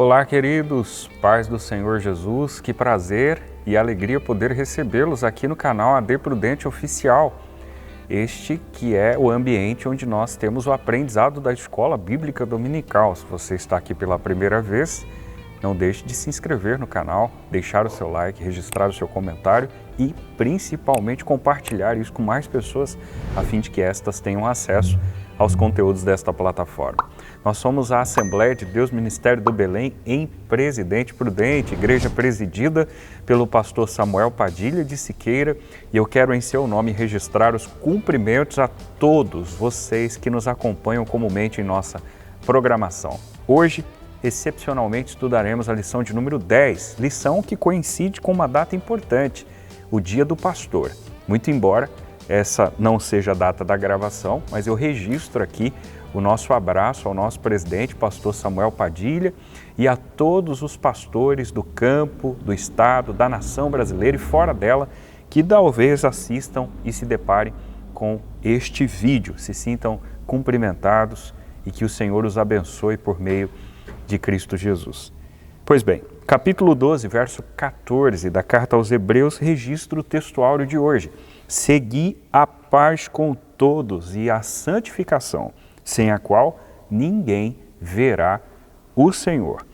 Olá, queridos, paz do Senhor Jesus, que prazer e alegria poder recebê-los aqui no canal AD Prudente Oficial. Este que é o ambiente onde nós temos o aprendizado da Escola Bíblica Dominical. Se você está aqui pela primeira vez, não deixe de se inscrever no canal, deixar o seu like, registrar o seu comentário e principalmente compartilhar isso com mais pessoas, a fim de que estas tenham acesso aos conteúdos desta plataforma. Nós somos a Assembleia de Deus Ministério do Belém em Presidente Prudente, igreja presidida pelo pastor Samuel Padilha de Siqueira, e eu quero em seu nome registrar os cumprimentos a todos vocês que nos acompanham comumente em nossa programação. Hoje, excepcionalmente, estudaremos a lição de número 10, lição que coincide com uma data importante, o Dia do Pastor. Muito embora essa não seja a data da gravação, mas eu registro aqui o nosso abraço ao nosso presidente, pastor Samuel Padilha, e a todos os pastores do campo, do estado, da nação brasileira e fora dela, que talvez assistam e se deparem com este vídeo, se sintam cumprimentados e que o Senhor os abençoe por meio de Cristo Jesus. Pois bem, capítulo 12, verso 14 da Carta aos Hebreus registra o textuário de hoje. Segui a paz com todos e a santificação, sem a qual ninguém verá o Senhor.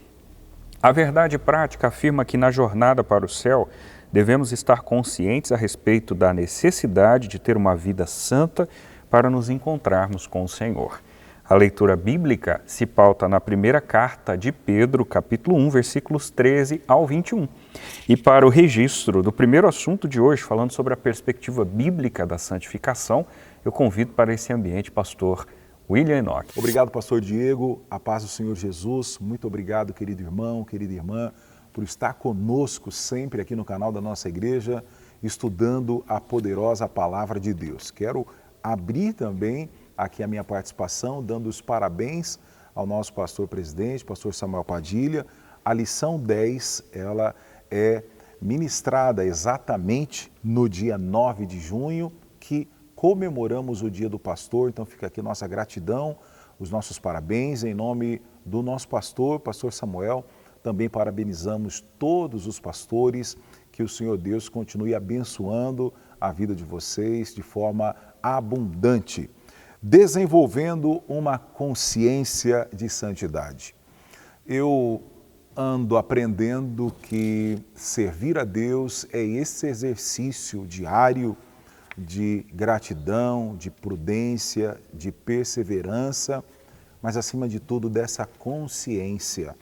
A verdade prática afirma que na jornada para o céu devemos estar conscientes a respeito da necessidade de ter uma vida santa para nos encontrarmos com o Senhor. A leitura bíblica se pauta na primeira carta de Pedro, capítulo 1, versículos 13 ao 21. E para o registro do primeiro assunto de hoje, falando sobre a perspectiva bíblica da santificação, eu convido para esse ambiente pastor William Enoch. Obrigado, pastor Diego. A paz do Senhor Jesus. Muito obrigado, querido irmão, querida irmã, por estar conosco sempre aqui no canal da nossa igreja, estudando a poderosa palavra de Deus. Quero abrir também aqui a minha participação, dando os parabéns ao nosso pastor presidente, pastor Samuel Padilha. A lição 10, ela é ministrada exatamente no dia 9 de junho, que comemoramos o Dia do Pastor. Então fica aqui nossa gratidão, os nossos parabéns em nome do nosso pastor, pastor Samuel. Também parabenizamos todos os pastores, que o Senhor Deus continue abençoando a vida de vocês de forma abundante, desenvolvendo uma consciência de santidade. Eu ando aprendendo que servir a Deus é esse exercício diário de gratidão, de prudência, de perseverança, mas acima de tudo dessa consciência.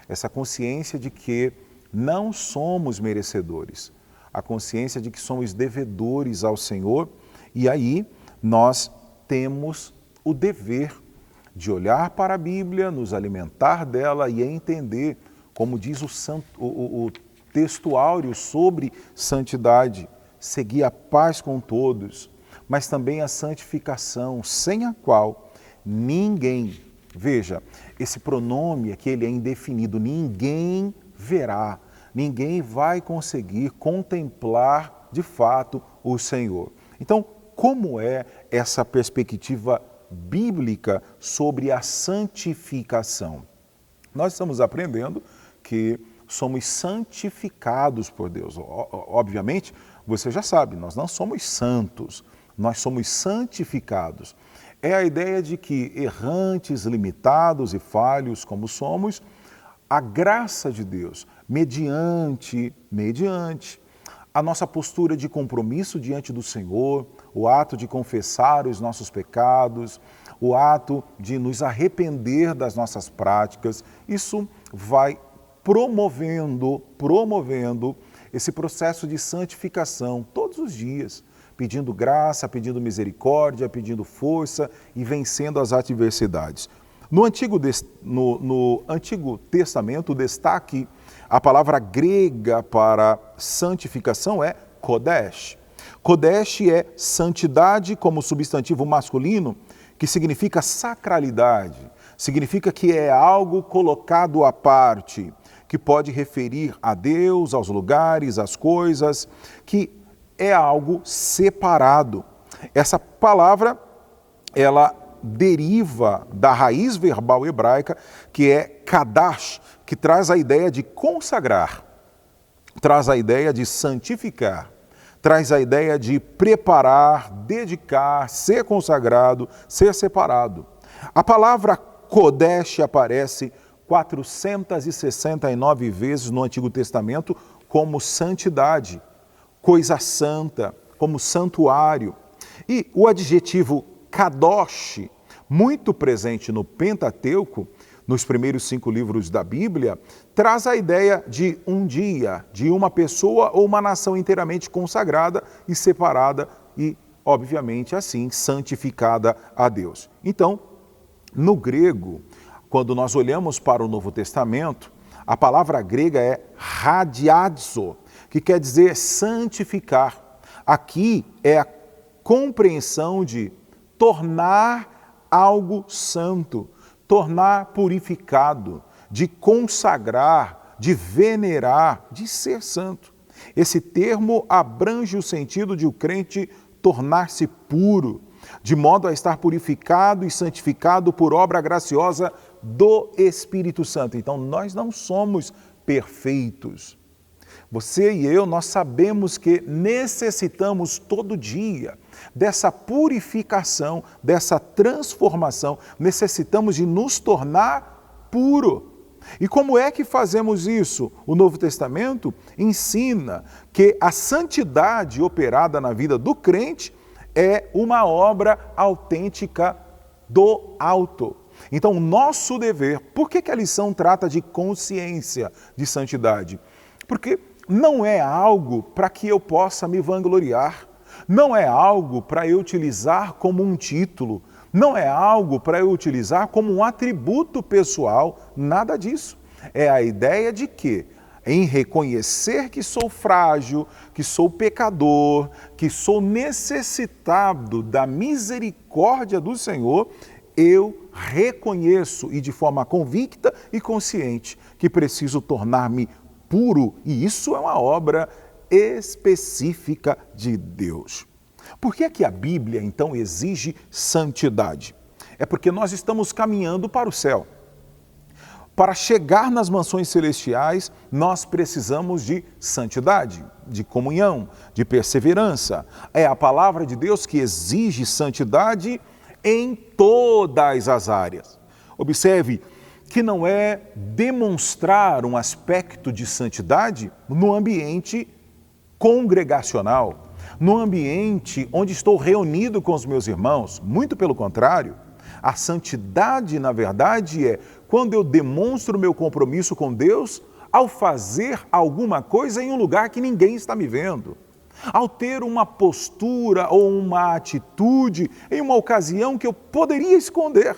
Essa consciência de que não somos merecedores, a consciência de que somos devedores ao Senhor, e aí nós temos o dever de olhar para a Bíblia, nos alimentar dela e entender, como diz o textuário sobre santidade, seguir a paz com todos, mas também a santificação, sem a qual ninguém, veja, esse pronome aqui ele é indefinido, ninguém verá, ninguém vai conseguir contemplar de fato o Senhor. Então, como é essa perspectiva bíblica sobre a santificação? Nós estamos aprendendo que somos santificados por Deus. Obviamente, você já sabe, nós não somos santos, nós somos santificados. É a ideia de que, errantes, limitados e falhos como somos, a graça de Deus, mediante a nossa postura de compromisso diante do Senhor, o ato de confessar os nossos pecados, o ato de nos arrepender das nossas práticas, isso vai promovendo esse processo de santificação todos os dias, pedindo graça, pedindo misericórdia, pedindo força e vencendo as adversidades. No Antigo Testamento, o destaque, a palavra grega para santificação é kodesh. Kodesh é santidade como substantivo masculino, que significa sacralidade, significa que é algo colocado à parte, que pode referir a Deus, aos lugares, às coisas, que é algo separado. Essa palavra, ela deriva da raiz verbal hebraica, que é kadash, que traz a ideia de consagrar, traz a ideia de santificar, traz a ideia de preparar, dedicar, ser consagrado, ser separado. A palavra Kodesh aparece 469 vezes no Antigo Testamento como santidade, coisa santa, como santuário. E o adjetivo Kadosh, muito presente no Pentateuco, nos primeiros 5 livros da Bíblia, traz a ideia de um dia, de uma pessoa ou uma nação inteiramente consagrada e separada e, obviamente, assim, santificada a Deus. Então, no grego, quando nós olhamos para o Novo Testamento, a palavra grega é radiazo, que quer dizer santificar. Aqui é a compreensão de tornar algo santo, tornar purificado, de consagrar, de venerar, de ser santo. Esse termo abrange o sentido de o crente tornar-se puro, de modo a estar purificado e santificado por obra graciosa do Espírito Santo. Então, nós não somos perfeitos. Você e eu, nós sabemos que necessitamos todo dia dessa purificação, dessa transformação. Necessitamos de nos tornar puro. E como é que fazemos isso? O Novo Testamento ensina que a santidade operada na vida do crente é uma obra autêntica do alto. Então, o nosso dever, por que a lição trata de consciência de santidade? Porque não é algo para que eu possa me vangloriar, não é algo para eu utilizar como um título, não é algo para eu utilizar como um atributo pessoal, nada disso. É a ideia de que, em reconhecer que sou frágil, que sou pecador, que sou necessitado da misericórdia do Senhor, eu reconheço e de forma convicta e consciente que preciso tornar-me puro, e isso é uma obra específica de Deus. Por que é que a Bíblia, então, exige santidade? É porque nós estamos caminhando para o céu. Para chegar nas mansões celestiais, nós precisamos de santidade, de comunhão, de perseverança. É a palavra de Deus que exige santidade em todas as áreas. Observe que não é demonstrar um aspecto de santidade no ambiente congregacional, no ambiente onde estou reunido com os meus irmãos. Muito pelo contrário, a santidade, na verdade, é quando eu demonstro meu compromisso com Deus ao fazer alguma coisa em um lugar que ninguém está me vendo, ao ter uma postura ou uma atitude em uma ocasião que eu poderia esconder.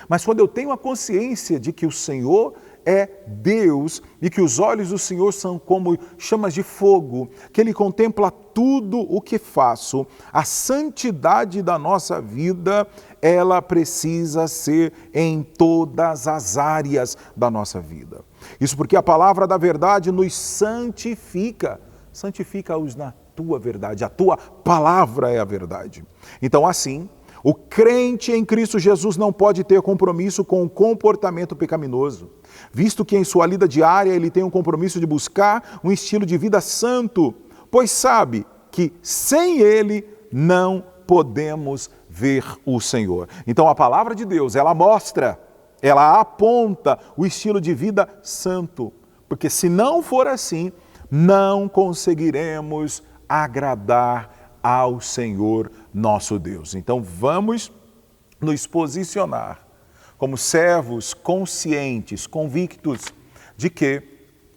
Mas quando eu tenho a consciência de que o Senhor é Deus e que os olhos do Senhor são como chamas de fogo, que Ele contempla tudo o que faço, a santidade da nossa vida, ela precisa ser em todas as áreas da nossa vida. Isso porque a palavra da verdade nos santifica, santifica-os na tua verdade, a tua palavra é a verdade. Então, assim, o crente em Cristo Jesus não pode ter compromisso com o comportamento pecaminoso, visto que em sua lida diária ele tem um compromisso de buscar um estilo de vida santo, pois sabe que sem ele não podemos ver o Senhor. Então a palavra de Deus, ela mostra, ela aponta o estilo de vida santo, porque se não for assim, não conseguiremos agradar ao Senhor nosso Deus. Então vamos nos posicionar como servos conscientes, convictos de que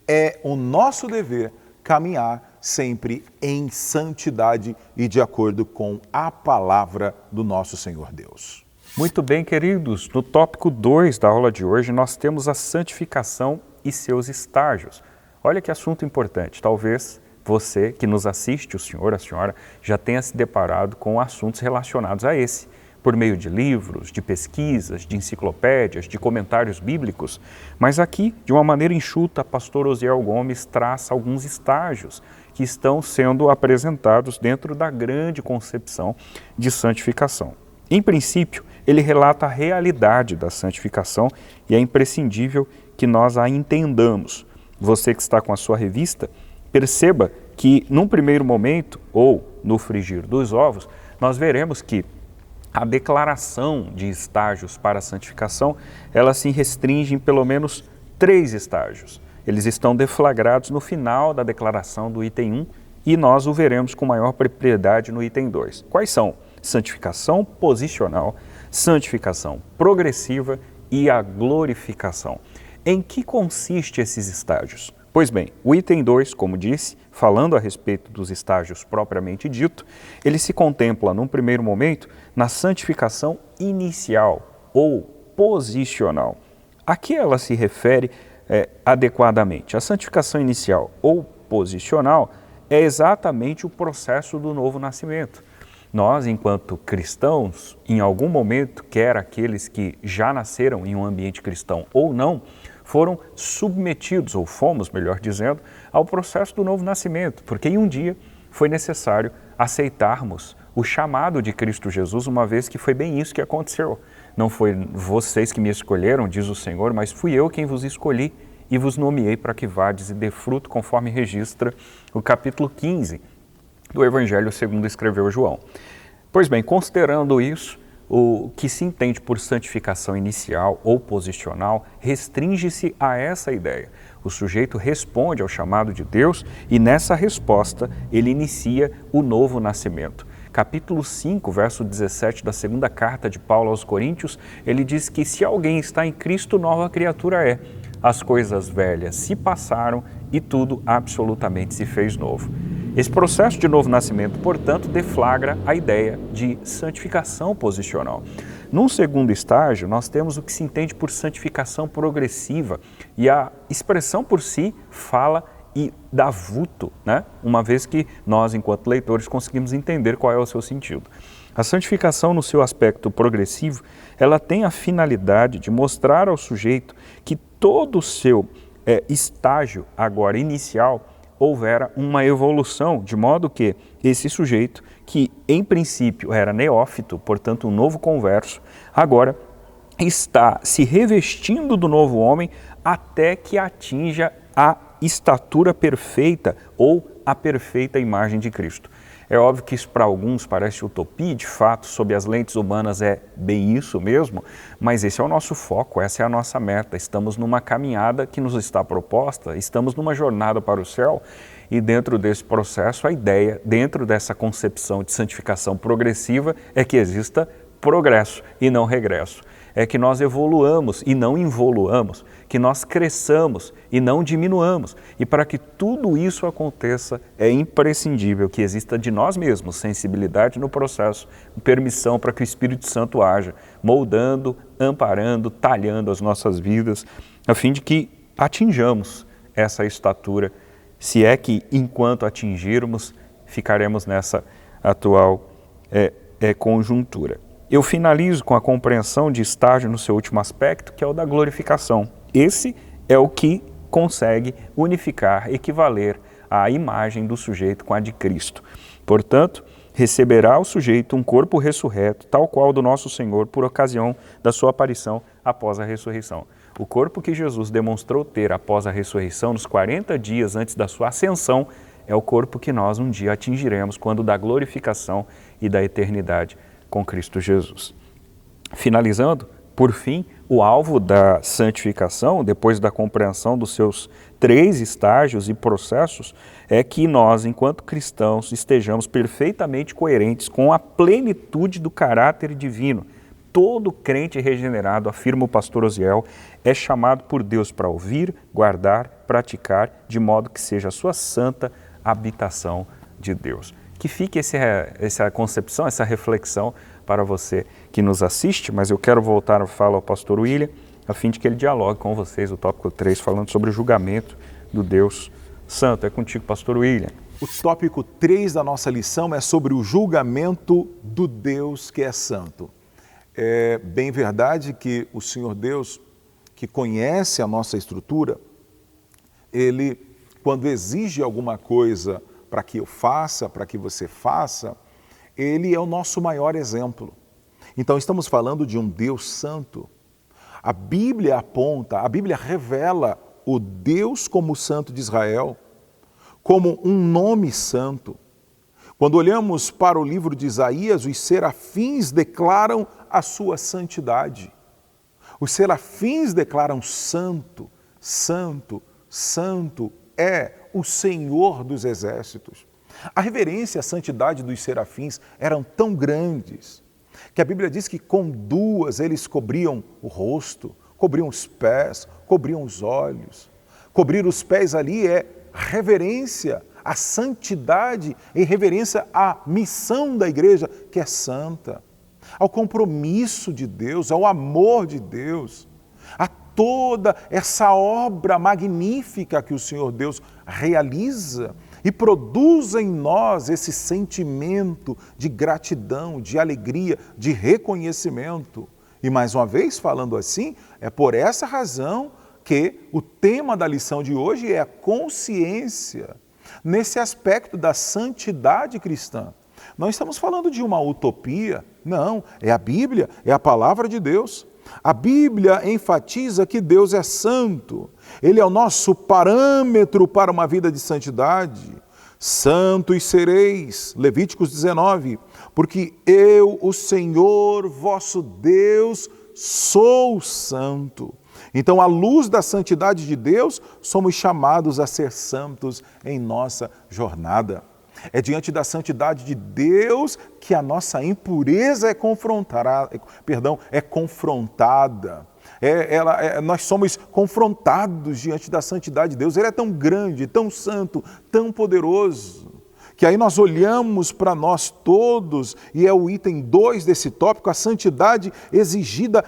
é o nosso dever caminhar sempre em santidade e de acordo com a palavra do nosso Senhor Deus. Muito bem, queridos. No tópico 2 da aula de hoje, nós temos a santificação e seus estágios. Olha que assunto importante. Talvez você que nos assiste, o senhor, a senhora, já tenha se deparado com assuntos relacionados a esse, por meio de livros, de pesquisas, de enciclopédias, de comentários bíblicos. Mas aqui, de uma maneira enxuta, pastor Osiel Gomes traça alguns estágios que estão sendo apresentados dentro da grande concepção de santificação. Em princípio, ele relata a realidade da santificação e é imprescindível que nós a entendamos. Você que está com a sua revista, perceba que num primeiro momento, ou no frigir dos ovos, nós veremos que a declaração de estágios para a santificação, ela se restringe em pelo menos 3 estágios. Eles estão deflagrados no final da declaração do item 1 e nós o veremos com maior propriedade no item 2. Quais são? Santificação posicional, santificação progressiva e a glorificação. Em que consiste esses estágios? Pois bem, o item 2, como disse, falando a respeito dos estágios propriamente dito, ele se contempla, num primeiro momento, na santificação inicial ou posicional. A que ela se refere adequadamente? A santificação inicial ou posicional é exatamente o processo do novo nascimento. Nós, enquanto cristãos, em algum momento, quer aqueles que já nasceram em um ambiente cristão ou não, foram submetidos, ou fomos, melhor dizendo, ao processo do novo nascimento, porque em um dia foi necessário aceitarmos o chamado de Cristo Jesus, uma vez que foi bem isso que aconteceu. Não foi vocês que me escolheram, diz o Senhor, mas fui eu quem vos escolhi e vos nomeei para que vades e dê fruto, conforme registra o capítulo 15 do Evangelho segundo escreveu João. Pois bem, considerando isso, o que se entende por santificação inicial ou posicional restringe-se a essa ideia. O sujeito responde ao chamado de Deus e nessa resposta ele inicia o novo nascimento. Capítulo 5, verso 17 da segunda carta de Paulo aos Coríntios, ele diz que se alguém está em Cristo, nova criatura é. As coisas velhas se passaram e tudo absolutamente se fez novo. Esse processo de novo nascimento, portanto, deflagra a ideia de santificação posicional. Num segundo estágio, nós temos o que se entende por santificação progressiva e a expressão por si fala e dá vulto, né? Uma vez que nós, enquanto leitores, conseguimos entender qual é o seu sentido. A santificação, no seu aspecto progressivo, ela tem a finalidade de mostrar ao sujeito que todo o seu estágio agora inicial houvera uma evolução, de modo que esse sujeito, que em princípio era neófito, portanto um novo converso, agora está se revestindo do novo homem até que atinja a estatura perfeita ou a perfeita imagem de Cristo. É óbvio que isso para alguns parece utopia, de fato, sob as lentes humanas é bem isso mesmo, mas esse é o nosso foco, essa é a nossa meta. Estamos numa caminhada que nos está proposta, estamos numa jornada para o céu e dentro desse processo a ideia, dentro dessa concepção de santificação progressiva, é que exista progresso e não regresso. É que nós evoluamos e não involuamos, que nós cresçamos e não diminuamos. E para que tudo isso aconteça, é imprescindível que exista de nós mesmos sensibilidade no processo, permissão para que o Espírito Santo haja, moldando, amparando, talhando as nossas vidas, a fim de que atinjamos essa estatura, se é que enquanto atingirmos, ficaremos nessa atual conjuntura. Eu finalizo com a compreensão de estágio no seu último aspecto, que é o da glorificação. Esse é o que consegue unificar, equivaler a imagem do sujeito com a de Cristo. Portanto, receberá o sujeito um corpo ressurreto, tal qual do nosso Senhor, por ocasião da sua aparição após a ressurreição. O corpo que Jesus demonstrou ter após a ressurreição, nos 40 dias antes da sua ascensão, é o corpo que nós um dia atingiremos quando da glorificação e da eternidade com Cristo Jesus. Finalizando, por fim, o alvo da santificação, depois da compreensão dos seus 3 estágios e processos, é que nós, enquanto cristãos, estejamos perfeitamente coerentes com a plenitude do caráter divino. Todo crente regenerado, afirma o pastor Osiel, é chamado por Deus para ouvir, guardar, praticar, de modo que seja a sua santa habitação de Deus. Que fique essa concepção, essa reflexão para você que nos assiste, mas eu quero voltar a falar ao pastor William, a fim de que ele dialogue com vocês o tópico 3, falando sobre o julgamento do Deus Santo. É contigo, pastor William. O tópico 3 da nossa lição é sobre o julgamento do Deus que é santo. É bem verdade que o Senhor Deus, que conhece a nossa estrutura, Ele, quando exige alguma coisa para que eu faça, para que você faça, Ele é o nosso maior exemplo. Então estamos falando de um Deus santo. A Bíblia aponta, a Bíblia revela o Deus como Santo de Israel, como um nome santo. Quando olhamos para o livro de Isaías, os serafins declaram a sua santidade. Os serafins declaram santo, santo, santo é o Senhor dos exércitos. A reverência e a santidade dos serafins eram tão grandes que a Bíblia diz que com duas eles cobriam o rosto, cobriam os pés, cobriam os olhos. Cobrir os pés ali é reverência à santidade e reverência à missão da igreja, que é santa, ao compromisso de Deus, ao amor de Deus, a toda essa obra magnífica que o Senhor Deus realiza e produz em nós esse sentimento de gratidão, de alegria, de reconhecimento. E mais uma vez, falando assim, é por essa razão que o tema da lição de hoje é a consciência, nesse aspecto da santidade cristã. Não estamos falando de uma utopia, não, é a Bíblia, é a palavra de Deus. A Bíblia enfatiza que Deus é santo, Ele é o nosso parâmetro para uma vida de santidade. Santos sereis, Levíticos 19, porque eu, o Senhor vosso Deus, sou santo. Então, à luz da santidade de Deus, somos chamados a ser santos em nossa jornada. É diante da santidade de Deus que a nossa impureza é confrontada. Nós somos confrontados diante da santidade de Deus. Ele é tão grande, tão santo, tão poderoso, que aí nós olhamos para nós todos, e é o item 2 desse tópico, a santidade exigida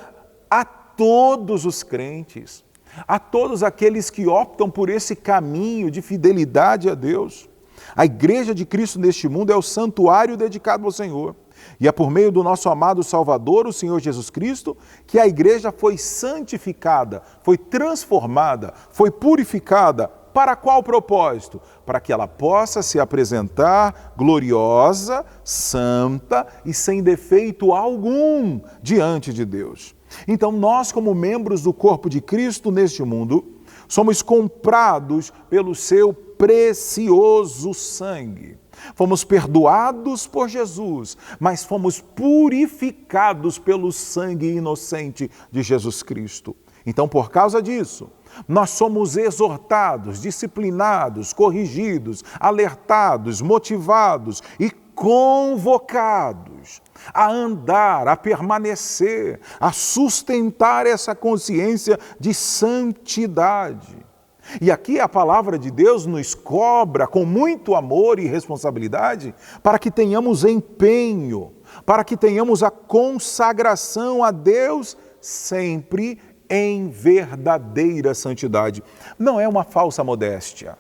a todos os crentes, a todos aqueles que optam por esse caminho de fidelidade a Deus. A igreja de Cristo neste mundo é o santuário dedicado ao Senhor. E é por meio do nosso amado Salvador, o Senhor Jesus Cristo, que a igreja foi santificada, foi transformada, foi purificada. Para qual propósito? Para que ela possa se apresentar gloriosa, santa e sem defeito algum diante de Deus. Então nós, como membros do corpo de Cristo neste mundo, somos comprados pelo seu precioso sangue. Fomos perdoados por Jesus, mas fomos purificados pelo sangue inocente de Jesus Cristo. Então, por causa disso, nós somos exortados, disciplinados, corrigidos, alertados, motivados e convocados a andar, a permanecer, a sustentar essa consciência de santidade. E aqui a palavra de Deus nos cobra com muito amor e responsabilidade para que tenhamos empenho, para que tenhamos a consagração a Deus sempre em verdadeira santidade. Não é uma falsa modéstia.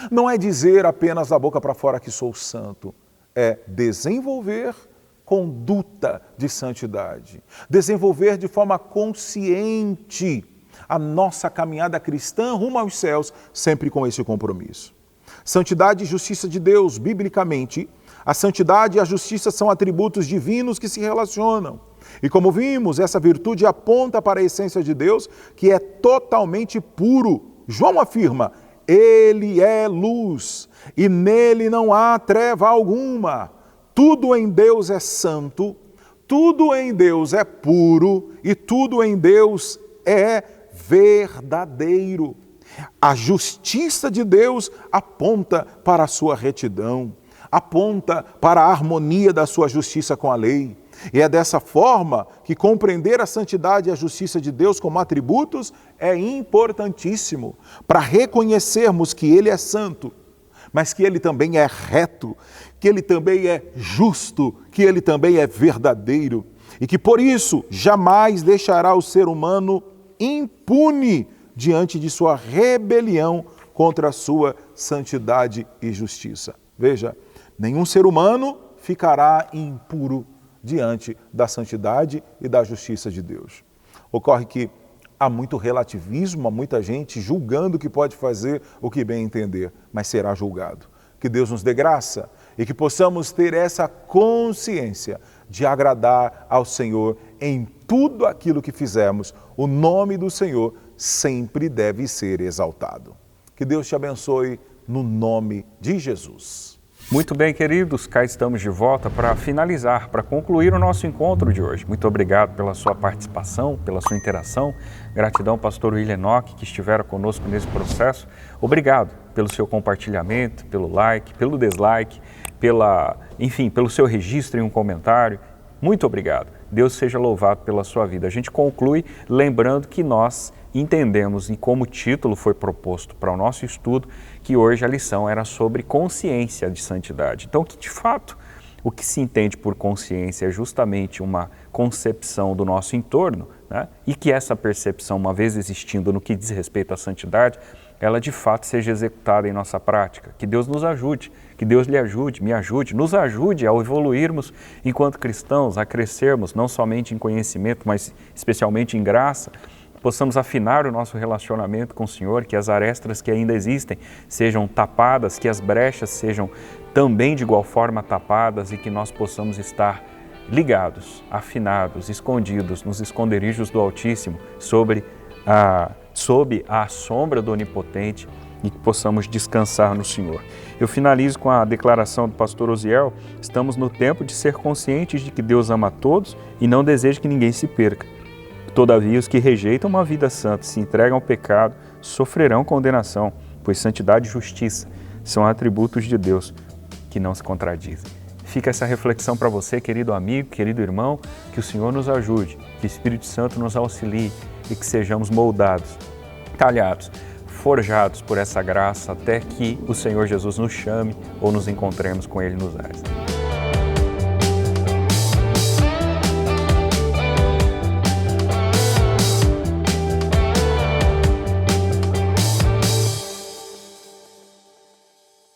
Não é dizer apenas da boca para fora que sou santo. É desenvolver conduta de santidade. Desenvolver de forma consciente a nossa caminhada cristã rumo aos céus, sempre com esse compromisso. Santidade e justiça de Deus, biblicamente, a santidade e a justiça são atributos divinos que se relacionam. E como vimos, essa virtude aponta para a essência de Deus, que é totalmente puro. João afirma, Ele é luz, e nele não há treva alguma. Tudo em Deus é santo, tudo em Deus é puro, e tudo em Deus é verdadeiro. A justiça de Deus aponta para a sua retidão, aponta para a harmonia da sua justiça com a lei. E é dessa forma que compreender a santidade e a justiça de Deus como atributos é importantíssimo para reconhecermos que Ele é santo, mas que Ele também é reto, que Ele também é justo, que Ele também é verdadeiro e que por isso jamais deixará o ser humano impune diante de sua rebelião contra a sua santidade e justiça. Veja, nenhum ser humano ficará impuro diante da santidade e da justiça de Deus. Ocorre que há muito relativismo, há muita gente julgando que pode fazer o que bem entender, mas será julgado. Que Deus nos dê graça e que possamos ter essa consciência de agradar ao Senhor em tudo aquilo que fizermos. O nome do Senhor sempre deve ser exaltado. Que Deus te abençoe no nome de Jesus. Muito bem, queridos, cá estamos de volta para finalizar, para concluir o nosso encontro de hoje. Muito obrigado pela sua participação, pela sua interação. Gratidão, pastor William Enoch, que estiveram conosco nesse processo. Obrigado pelo seu compartilhamento, pelo like, pelo dislike, pelo seu registro em um comentário. Muito obrigado. Deus seja louvado pela sua vida. A gente conclui lembrando que nós entendemos, e como o título foi proposto para o nosso estudo, que hoje a lição era sobre consciência de santidade. Então, que de fato, o que se entende por consciência é justamente uma concepção do nosso entorno, né? E que essa percepção, uma vez existindo no que diz respeito à santidade, ela de fato seja executada em nossa prática. Que Deus nos ajude, que Deus lhe ajude, me ajude, nos ajude a evoluirmos enquanto cristãos, a crescermos não somente em conhecimento, mas especialmente em graça, possamos afinar o nosso relacionamento com o Senhor, que as arestas que ainda existem sejam tapadas, que as brechas sejam também de igual forma tapadas e que nós possamos estar ligados, afinados, escondidos nos esconderijos do Altíssimo, sob a sombra do Onipotente, e que possamos descansar no Senhor. Eu finalizo com a declaração do pastor Osiel: estamos no tempo de ser conscientes de que Deus ama a todos e não deseja que ninguém se perca. Todavia, os que rejeitam uma vida santa e se entregam ao pecado sofrerão condenação, pois santidade e justiça são atributos de Deus que não se contradizem. Fica essa reflexão para você, querido amigo, querido irmão, que o Senhor nos ajude, que o Espírito Santo nos auxilie e que sejamos moldados, talhados, forjados por essa graça até que o Senhor Jesus nos chame ou nos encontremos com Ele nos ares.